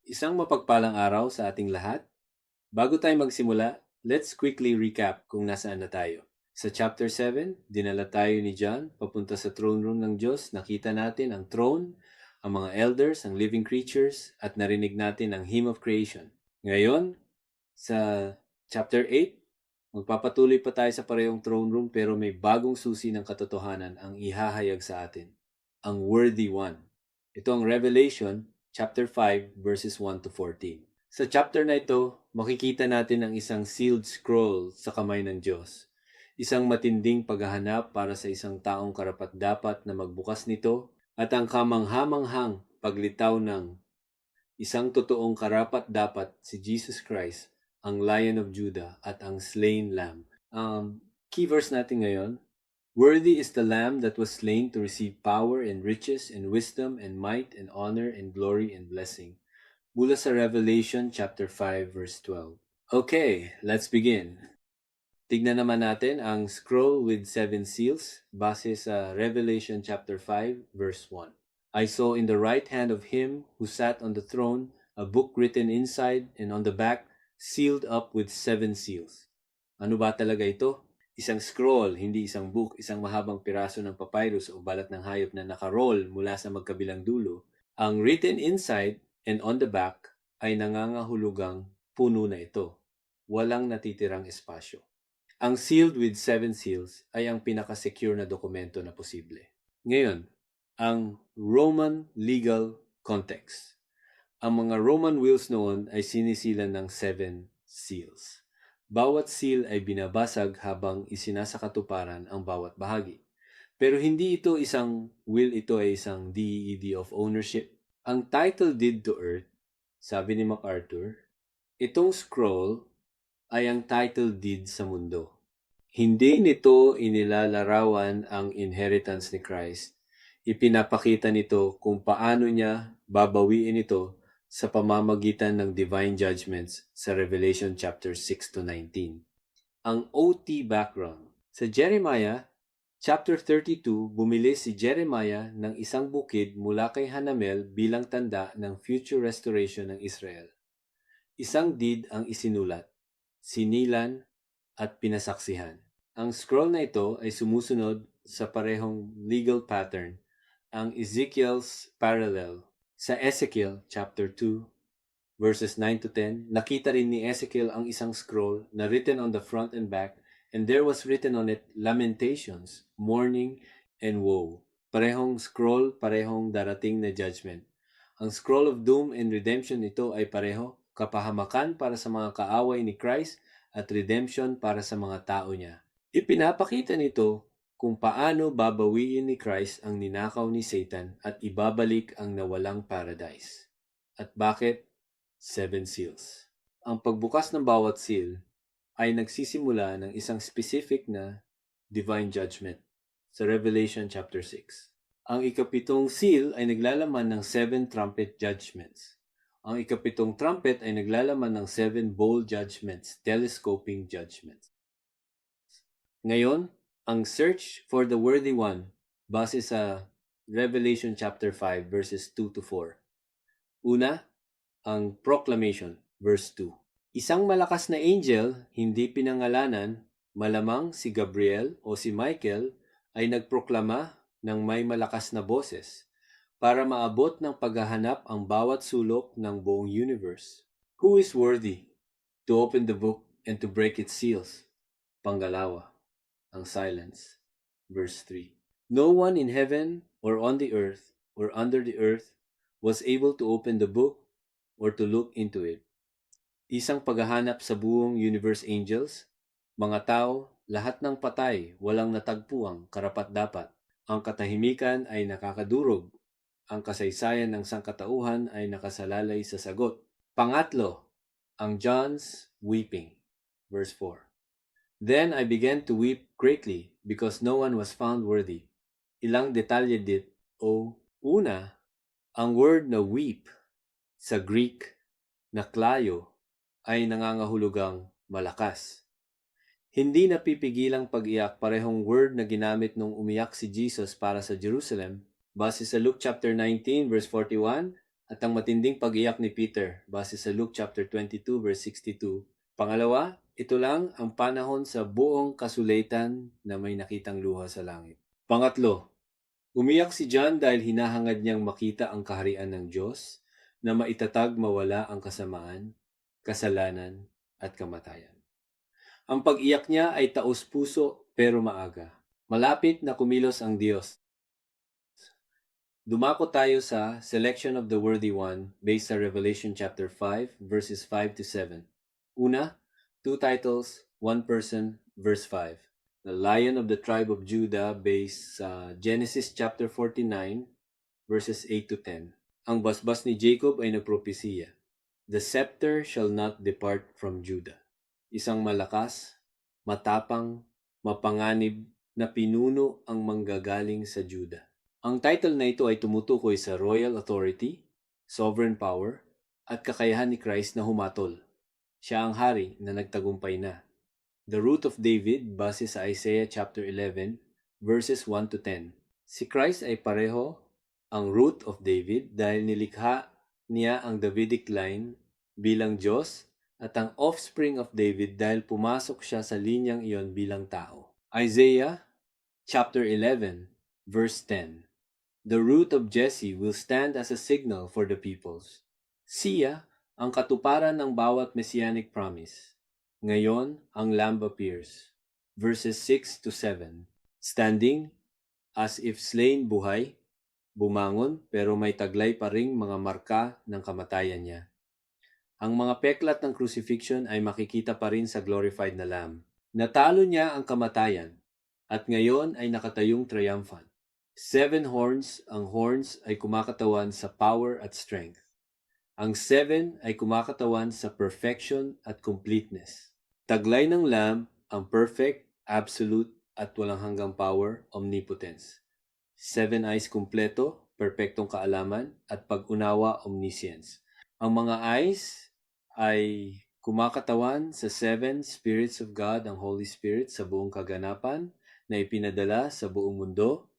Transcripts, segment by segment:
Isang mapagpalang araw sa ating lahat. Bago tayo magsimula, let's quickly recap kung nasaan na tayo. Sa chapter 7, dinala tayo ni John papunta sa throne room ng Diyos. Nakita natin ang throne, ang mga elders, ang living creatures, at narinig natin ang hymn of creation. Ngayon, sa chapter 8, magpapatuloy pa tayo sa parehong throne room pero may bagong susi ng katotohanan ang ihahayag sa atin. Ang worthy one. Ito ang Revelation chapter 5 verses 1 to 14. Sa chapter na ito, makikita natin ang isang sealed scroll sa kamay ng Diyos. Isang matinding paghahanap para sa isang taong karapat-dapat na magbukas nito at ang kamanghamanghang paglitaw ng isang totoong karapat-dapat si Jesus Christ, ang Lion of Judah at ang slain lamb. Key verse natin ngayon, worthy is the lamb that was slain to receive power and riches and wisdom and might and honor and glory and blessing. Mula sa Revelation chapter 5 verse 12. Okay, let's begin. Tignan naman natin ang scroll with 7 seals base sa Revelation chapter 5 verse 1. I saw in the right hand of him who sat on the throne a book written inside and on the back, sealed up with 7 seals. Ano ba talaga ito? Isang scroll, hindi isang book, isang mahabang piraso ng papyrus o balat ng hayop na nakaroll mula sa magkabilang dulo. Ang written inside and on the back ay nangangahulugang puno na ito. Walang natitirang espasyo. Ang sealed with 7 seals ay ang pinaka-secure na dokumento na posible. Ngayon, ang Roman legal context. Ang mga Roman wills noon ay sinisilan ng 7 seals. Bawat seal ay binabasag habang isinasakatuparan ang bawat bahagi. Pero hindi ito isang will, ito ay isang deed of ownership. Ang title deed to earth, sabi ni MacArthur, itong scroll ay ang title deed sa mundo. Hindi nito inilalarawan ang inheritance ni Christ. Ipinapakita nito kung paano niya babawiin ito sa pamamagitan ng divine judgments sa Revelation chapter 6 to 19. Ang OT background. Sa Jeremiah chapter 32, bumili si Jeremiah ng isang bukid mula kay Hanamel bilang tanda ng future restoration ng Israel. Isang deed ang isinulat, sinilan at pinasaksihan. Ang scroll na ito ay sumusunod sa parehong legal pattern, ang Ezekiel's parallel. Sa Ezekiel chapter 2 verses 9 to 10, nakita rin ni Ezekiel ang isang scroll na written on the front and back, and there was written on it lamentations, mourning, and woe. Parehong scroll, parehong darating na judgment. Ang scroll of doom and redemption ito ay pareho, kapahamakan para sa mga kaaway ni Christ at redemption para sa mga tao niya. Ipinapakita nito kung paano babawiin ni Christ ang ninakaw ni Satan at ibabalik ang nawalang paradise. At bakit 7 seals? Ang pagbukas ng bawat seal ay nagsisimula ng isang specific na divine judgment sa Revelation chapter 6. Ang ikapitong seal ay naglalaman ng 7 trumpet judgments. Ang ikapitong trumpet ay naglalaman ng 7 bowl judgments, telescoping judgments. Ngayon, ang search for the worthy one base sa Revelation chapter 5 verses 2 to 4. Una, ang proclamation, verse 2. Isang malakas na angel, hindi pinangalanan, malamang si Gabriel o si Michael, ay nagproklama ng may malakas na boses para maabot ng paghahanap ang bawat sulok ng buong universe. Who is worthy to open the book and to break its seals? Panggalawa, ang silence. Verse 3. No one in heaven or on the earth or under the earth was able to open the book or to look into it. Isang paghahanap sa buong universe angels, mga tao, lahat ng patay, walang natagpuang karapat-dapat. Ang katahimikan ay nakakadurog. Ang kasaysayan ng sangkatauhan ay nakasalalay sa sagot. Pangatlo, ang John's weeping. Verse 4. Then I began to weep greatly because no one was found worthy. Ilang detalye dito. Una, ang word na weep sa Greek na klayo ay nangangahulugang malakas. Hindi napipigilang pag-iyak, parehong word na ginamit nung umiyak si Jesus para sa Jerusalem. Base sa Luke chapter 19 verse 41, at ang matinding pag-iyak ni Peter base sa Luke chapter 22 verse 62. Pangalawa, ito lang ang panahon sa buong kasulatan na may nakitang luha sa langit. Pangatlo, umiyak si John dahil hinahangad niyang makita ang kaharian ng Diyos na maitatag mawala ang kasamaan, kasalanan, at kamatayan. Ang pag-iyak niya ay taos-puso pero maaga. Malapit na kumilos ang Diyos. Dumako tayo sa Selection of the Worthy One based sa Revelation chapter 5 verses 5 to 7. Una, 2 titles, 1 person, verse 5. The Lion of the Tribe of Judah based sa Genesis chapter 49 verses 8 to 10. Ang basbas ni Jacob ay nagpropesiya. The scepter shall not depart from Judah. Isang malakas, matapang, mapanganib na pinuno ang manggagaling sa Judah. Ang title na ito ay tumutukoy sa royal authority, sovereign power, at kakayahan ni Christ na humatol. Siya ang hari na nagtagumpay na. The root of David base sa Isaiah chapter 11 verses 1 to 10. Si Christ ay pareho ang root of David dahil nilikha niya ang Davidic line bilang Diyos at ang offspring of David dahil pumasok siya sa linyang iyon bilang tao. Isaiah chapter 11 verse 10. The root of Jesse will stand as a signal for the peoples. Siya ang katuparan ng bawat messianic promise. Ngayon, ang Lamb appears. Verses 6 to 7. Standing, as if slain buhay, bumangon pero may taglay pa ring mga marka ng kamatayan niya. Ang mga peklat ng crucifixion ay makikita pa rin sa glorified na Lamb. Natalo niya ang kamatayan at ngayon ay nakatayong triumphant. 7 horns, ang horns ay kumakatawan sa power at strength. Ang 7 ay kumakatawan sa perfection at completeness. Taglay ng Lamb ang perfect, absolute, at walang hanggang power, omnipotence. 7 eyes kumpleto, perpektong kaalaman, at pag-unawa, omniscience. Ang mga eyes ay kumakatawan sa 7 spirits of God, ang Holy Spirit, sa buong kaganapan na ipinadala sa buong mundo.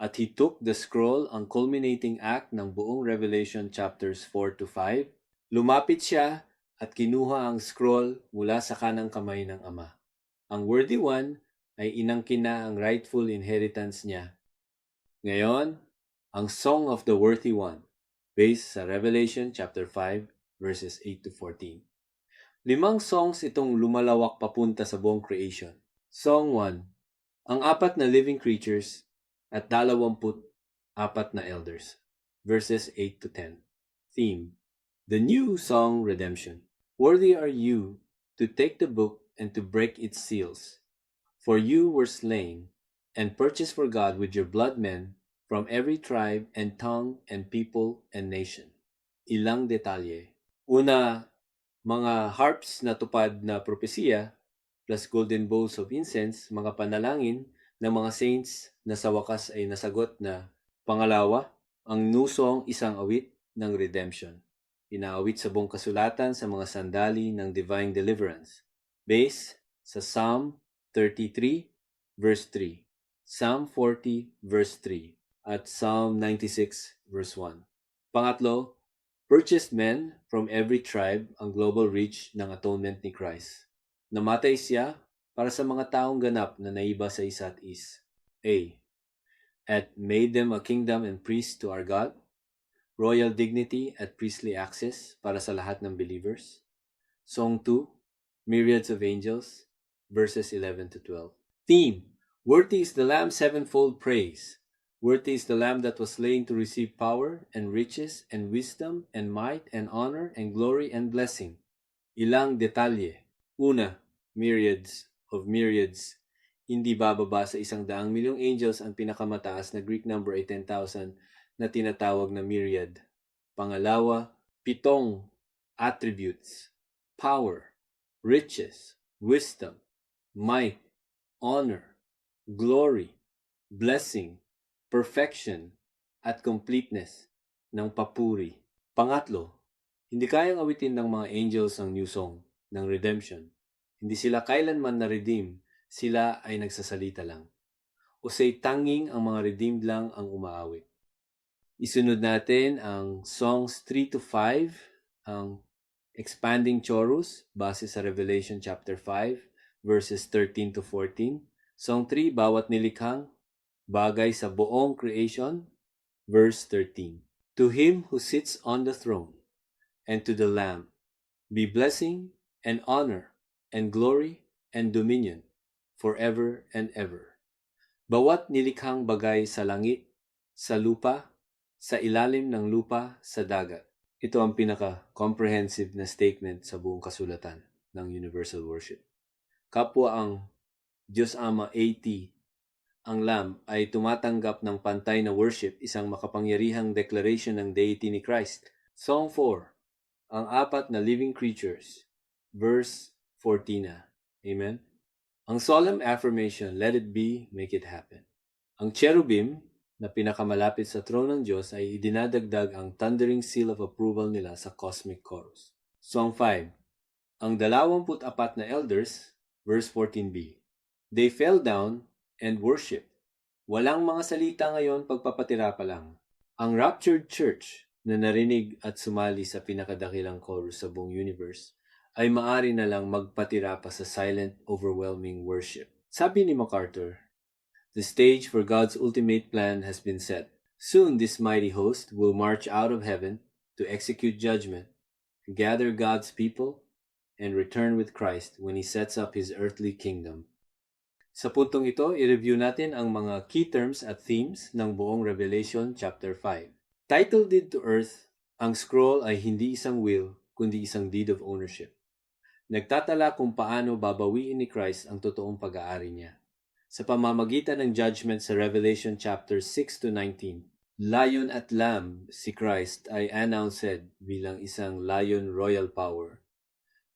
At he took the scroll, ang culminating act ng buong Revelation chapters 4 to 5. Lumapit siya at kinuha ang scroll mula sa kanang kamay ng Ama. Ang worthy one ay inangkin na ang rightful inheritance niya. Ngayon, ang Song of the Worthy One, based sa Revelation chapter 5 verses 8 to 14. 5 songs itong lumalawak papunta sa buong creation. Song 1, ang 4 na living creatures at 24 na elders. Verses 8 to 10. Theme, the new song redemption. Worthy are you to take the book and to break its seals. For you were slain and purchased for God with your blood men from every tribe and tongue and people and nation. Ilang detalye. Una, mga harps na tupad na propesiya plus golden bowls of incense, mga panalangin ng mga saints na sa wakas ay nasagot na. Pangalawa, ang new song, isang awit ng redemption. Inaawit sa buong kasulatan sa mga sandali ng divine deliverance. Based sa Psalm 33 verse 3, Psalm 40 verse 3, at Psalm 96 verse 1. Pangatlo, purchased men from every tribe, ang global reach ng atonement ni Christ. Namatay siya para sa mga taong ganap na naiba sa isa't is. A. And made them a kingdom and priests to our God. Royal dignity at priestly access para sa lahat ng believers. Song 2, myriads of angels, verses 11 to 12. Theme, worthy is the Lamb sevenfold praise. Worthy is the Lamb that was slain to receive power and riches and wisdom and might and honor and glory and blessing. Ilang detalye. Una, myriads of myriads. Hindi bababa sa 100,000,000 angels, ang pinakamataas na Greek number ay 10,000 na tinatawag na myriad. Pangalawa, 7 attributes. Power, riches, wisdom, might, honor, glory, blessing, perfection, at completeness ng papuri. Pangatlo, hindi kayang awitin ng mga angels ang new song ng redemption. Hindi sila kailanman na-redeem, sila ay nagsasalita lang. O say tanging ang mga redeemed lang ang umaawit. Isunod natin ang Songs 3 to 5, ang Expanding Chorus, base sa Revelation chapter 5, verses 13 to 14. Song 3, Bawat Nilikhang, bagay sa buong creation, verse 13. To Him who sits on the throne, and to the Lamb, be blessing and honor and glory and dominion forever and ever. Bawat nilikhang bagay sa langit, sa lupa, sa ilalim ng lupa, sa dagat. Ito ang pinaka-comprehensive na statement sa buong kasulatan ng Universal Worship. Kapwa ang Diyos Ama AT, ang Lamb, ay tumatanggap ng pantay na worship, isang makapangyarihang declaration ng deity ni Christ. Song 4, ang apat na living creatures, verse 14 na. Amen? Ang solemn affirmation, let it be, make it happen. Ang cherubim na pinakamalapit sa throne ng Diyos ay idinadagdag ang thundering seal of approval nila sa cosmic chorus. Song 5, ang 24 na elders, verse 14b. They fell down and worship. Walang mga salita ngayon, pagpapatira pa lang. Ang raptured church na narinig at sumali sa pinakadakilang chorus sa buong universe ay maari na lang magpatira pa sa silent, overwhelming worship. Sabi ni MacArthur, the stage for God's ultimate plan has been set. Soon this mighty host will march out of heaven to execute judgment, gather God's people, and return with Christ when He sets up His earthly kingdom. Sa puntong ito, i-review natin ang mga key terms at themes ng buong Revelation chapter 5. Title deed to earth, ang scroll ay hindi isang will, kundi isang deed of ownership. Nagtatala kung paano babawiin ni Christ ang totoong pag-aari niya. Sa pamamagitan ng judgment sa Revelation chapter 6 to 19, Lion at Lamb, si Christ ay announced bilang isang lion royal power.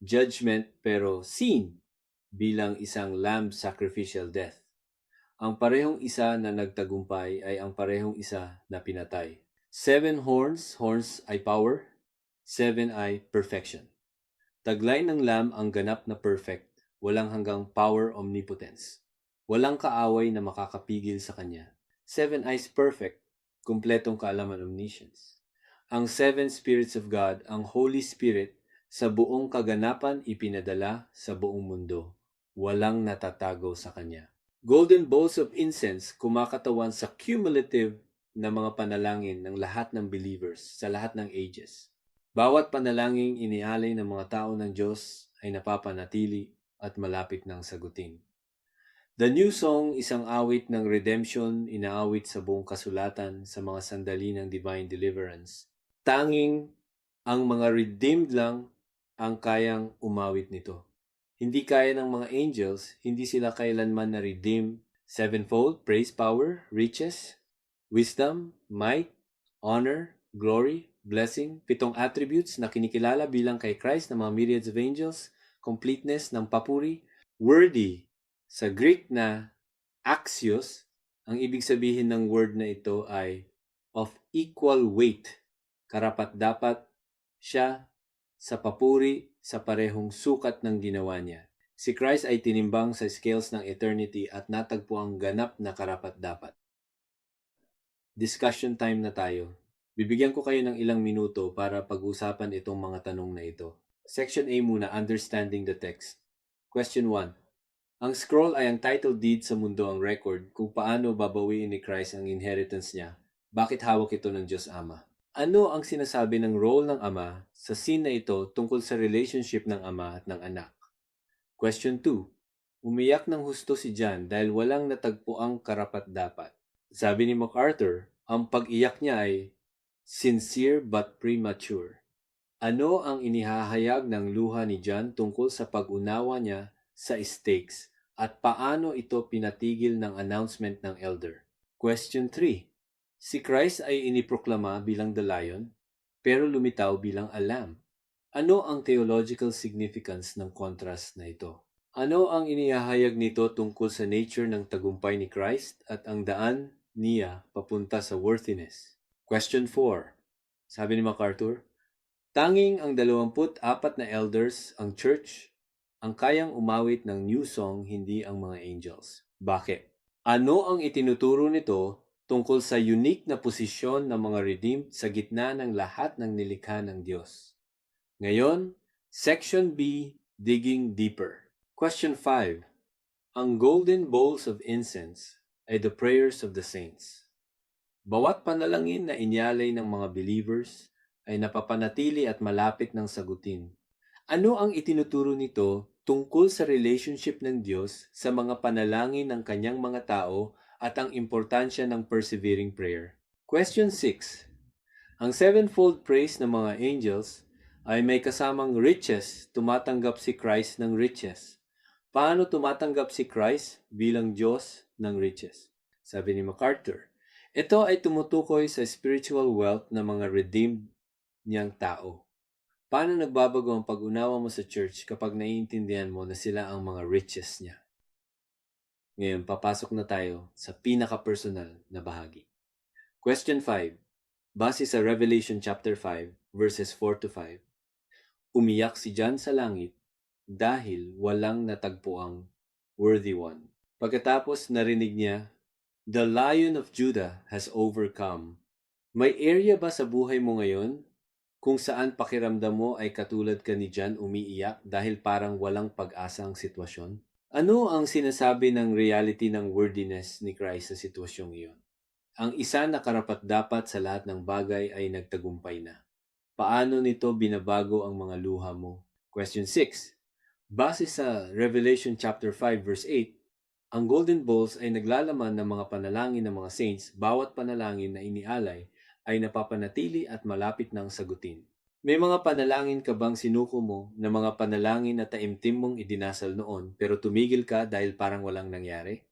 Judgment pero seen bilang isang lamb sacrificial death. Ang parehong isa na nagtagumpay ay ang parehong isa na pinatay. 7 horns, horns ay power, 7 ay perfection. Taglay ng lamb ang ganap na perfect, walang hanggang power omnipotence. Walang kaaway na makakapigil sa kanya. 7 eyes perfect, kumpletong kaalaman omniscience. Ang 7 spirits of God, ang Holy Spirit, sa buong kaganapan ipinadala sa buong mundo. Walang natatago sa kanya. Golden bowls of incense kumakatawan sa cumulative na mga panalangin ng lahat ng believers sa lahat ng ages. Bawat panalangin inialay ng mga tao ng Diyos ay napapanatili at malapit ng sagutin. The New Song, isang awit ng redemption, inaawit sa buong kasulatan sa mga sandali ng divine deliverance. Tanging ang mga redeemed lang ang kayang umawit nito. Hindi kaya ng mga angels, hindi sila kailanman na-redeem. Sevenfold, praise, power, riches, wisdom, might, honor, glory, blessing, 7 attributes na kinikilala bilang kay Christ ng mga myriads of angels, completeness ng papuri, worthy. Sa Greek na axios, ang ibig sabihin ng word na ito ay of equal weight. Karapat-dapat siya sa papuri sa parehong sukat ng ginawa niya. Si Christ ay tinimbang sa scales ng eternity at natagpo ang ganap na karapat-dapat. Discussion time na tayo. Bibigyan ko kayo ng ilang minuto para pag-usapan itong mga tanong na ito. Section A muna, understanding the text. Question 1. Ang scroll ay ang title deed sa mundo, ang record kung paano babawiin ni Christ ang inheritance niya. Bakit hawak ito ng Diyos Ama? Ano ang sinasabi ng role ng Ama sa scene na ito tungkol sa relationship ng Ama at ng Anak? Question 2. Umiyak ng husto si John dahil walang natagpuang karapat-dapat. Sabi ni MacArthur, ang pag-iyak niya ay sincere but premature. Ano ang inihahayag ng luha ni John tungkol sa pag-unawa niya sa stakes at paano ito pinatigil ng announcement ng elder? Question 3. Si Christ ay iniproklama bilang the lion, pero lumitaw bilang a lamb. Ano ang theological significance ng contrast na ito? Ano ang inihahayag nito tungkol sa nature ng tagumpay ni Christ at ang daan niya papunta sa worthiness? Question 4. Sabi ni MacArthur, tanging ang 24 na elders, ang church, ang kayang umawit ng new song, hindi ang mga angels. Bakit? Ano ang itinuturo nito tungkol sa unique na posisyon ng mga redeemed sa gitna ng lahat ng nilikha ng Diyos. Ngayon, Section B, Digging Deeper. Question 5. Ang golden bowls of incense ay the prayers of the saints. Bawat panalangin na inyalay ng mga believers ay napapanatili at malapit ng sagutin. Ano ang itinuturo nito tungkol sa relationship ng Diyos sa mga panalangin ng kanyang mga tao at ang importansya ng persevering prayer? Question 6. Ang sevenfold praise ng mga angels ay may kasamang riches, tumatanggap si Christ ng riches. Paano tumatanggap si Christ bilang Diyos ng riches? Sabi ni MacArthur, ito ay tumutukoy sa spiritual wealth ng mga redeemed niyang tao. Paano nagbabago ang pag-unawa mo sa church kapag naiintindihan mo na sila ang mga riches niya? Ngayon, papasok na tayo sa pinaka-personal na bahagi. Question 5. Base sa Revelation chapter 5, verses 4 to 5. Umiyak si John sa langit dahil walang natagpuang worthy one. Pagkatapos narinig niya, "The Lion of Judah has overcome." May area ba sa buhay mo ngayon kung saan pakiramdam mo ay katulad ka ni John umiiyak dahil parang walang pag-asa ang sitwasyon? Ano ang sinasabi ng reality ng worthiness ni Christ sa sitwasyong iyon? Ang isa na karapat-dapat sa lahat ng bagay ay nagtagumpay na. Paano nito binabago ang mga luha mo? Question 6. Base sa Revelation chapter 5 verse 8, ang golden bowls ay naglalaman ng mga panalangin ng mga saints. Bawat panalangin na inialay ay napapanatili at malapit ng sagutin. May mga panalangin ka bang sinuko mo na mga panalangin na taimtim mong idinasal noon pero tumigil ka dahil parang walang nangyari?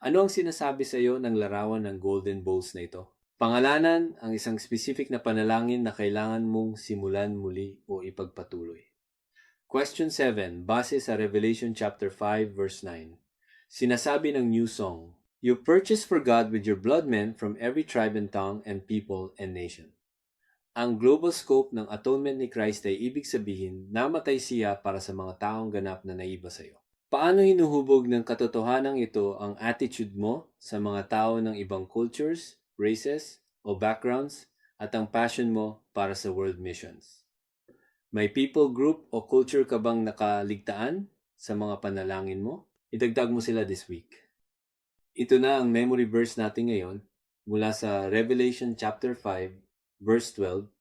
Ano ang sinasabi sa iyo ng larawan ng golden bowls na ito? Pangalanan ang isang specific na panalangin na kailangan mong simulan muli o ipagpatuloy. Question 7, base sa Revelation chapter 5 verse 9. Sinasabi ng New Song, "You purchased for God with your blood men from every tribe and tongue and people and nation." Ang global scope ng atonement ni Christ ay ibig sabihin namatay siya para sa mga taong ganap na naiba sa iyo. Paano hinuhubog ng katotohanan ito ang attitude mo sa mga tao ng ibang cultures, races, o backgrounds at ang passion mo para sa world missions? May people group o culture ka bang nakaligtaan sa mga panalangin mo? Idagdag mo sila this week. Ito na ang memory verse natin ngayon mula sa Revelation chapter 5 verse 12,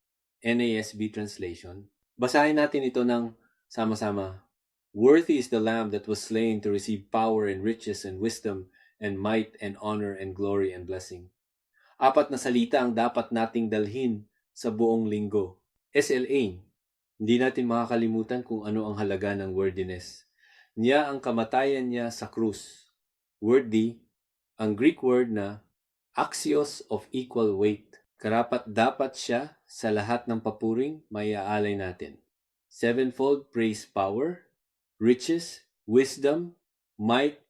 NASB translation. Basahin natin ito ng sama-sama. "Worthy is the Lamb that was slain to receive power and riches and wisdom and might and honor and glory and blessing." Apat na salita ang dapat nating dalhin sa buong linggo. SLA, hindi natin makakalimutan kung ano ang halaga ng worthiness. Niya ang kamatayan niya sa krus. Worthy, ang Greek word na axios of equal weight. Karapat-dapat siya sa lahat ng papuring maiaalay natin. Sevenfold praise power, riches, wisdom, might,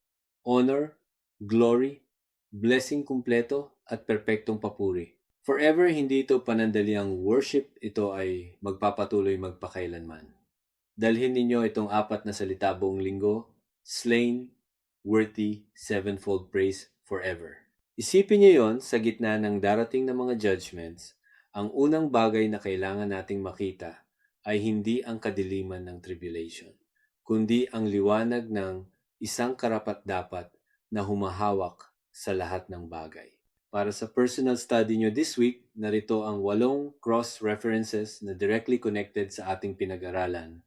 honor, glory, blessing kumpleto, at perpektong papuri. Forever, hindi ito panandaliang worship, ito ay magpapatuloy magpakailanman. Dalhin ninyo itong apat na salita buong linggo, slain, worthy, sevenfold praise, forever. Isipin niyo yon sa gitna ng darating na mga judgments, ang unang bagay na kailangan nating makita ay hindi ang kadiliman ng tribulation, kundi ang liwanag ng isang karapat-dapat na humahawak sa lahat ng bagay. Para sa personal study nyo this week, narito ang 8 cross-references na directly connected sa ating pinag-aralan.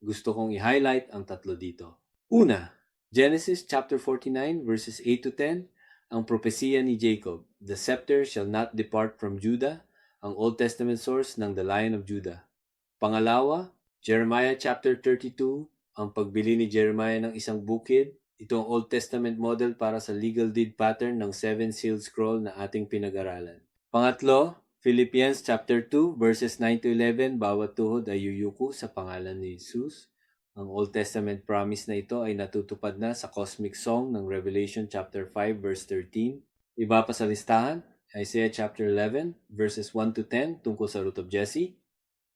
Gusto kong i-highlight ang 3 dito. Una, Genesis chapter 49 verses 8 to 10, ang propesiya ni Jacob, "The scepter shall not depart from Judah," ang Old Testament source ng the Lion of Judah. Pangalawa, Jeremiah chapter 32, ang pagbili ni Jeremiah ng isang bukid. Ito ang Old Testament model para sa legal deed pattern ng 7-sealed scroll na ating pinag-aralan. Pangatlo, Philippians chapter 2 verses 9 to 11, bawat tuhod ay yuyuko sa pangalan ni Jesus. Ang Old Testament promise na ito ay natutupad na sa cosmic song ng Revelation chapter 5 verse 13. Iba pa sa listahan, Isaiah chapter 11 verses 1 to 10 tungkol sa root of Jesse.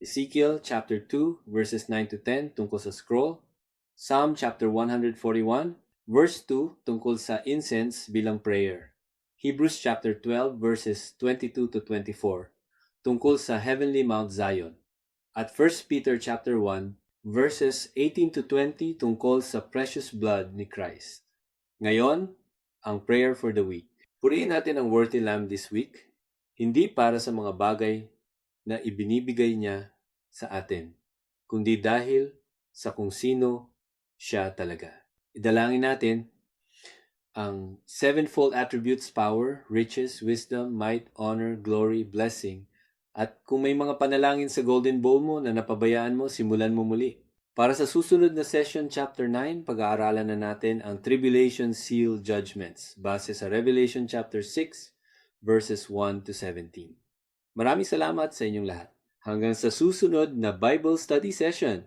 Ezekiel chapter 2 verses 9 to 10 tungkol sa scroll. Psalm chapter 141 verse 2 tungkol sa incense bilang prayer. Hebrews chapter 12 verses 22 to 24 tungkol sa Heavenly Mount Zion at 1 Peter chapter 1 verses 18 to 20 tungkol sa precious blood ni Christ. Ngayon, ang prayer for the week. Purihin natin ang worthy lamb this week, hindi para sa mga bagay na ibinibigay niya sa atin, kundi dahil sa kung sino siya talaga. Idalangin natin ang sevenfold attributes, power, riches, wisdom, might, honor, glory, blessing. At kung may mga panalangin sa golden bowl mo na napabayaan mo, simulan mo muli. Para sa susunod na session, chapter 9, pag-aaralan na natin ang Tribulation Seal Judgments base sa Revelation chapter 6, verses 1 to 17. Maraming salamat sa inyong lahat. Hanggang sa susunod na Bible Study Session.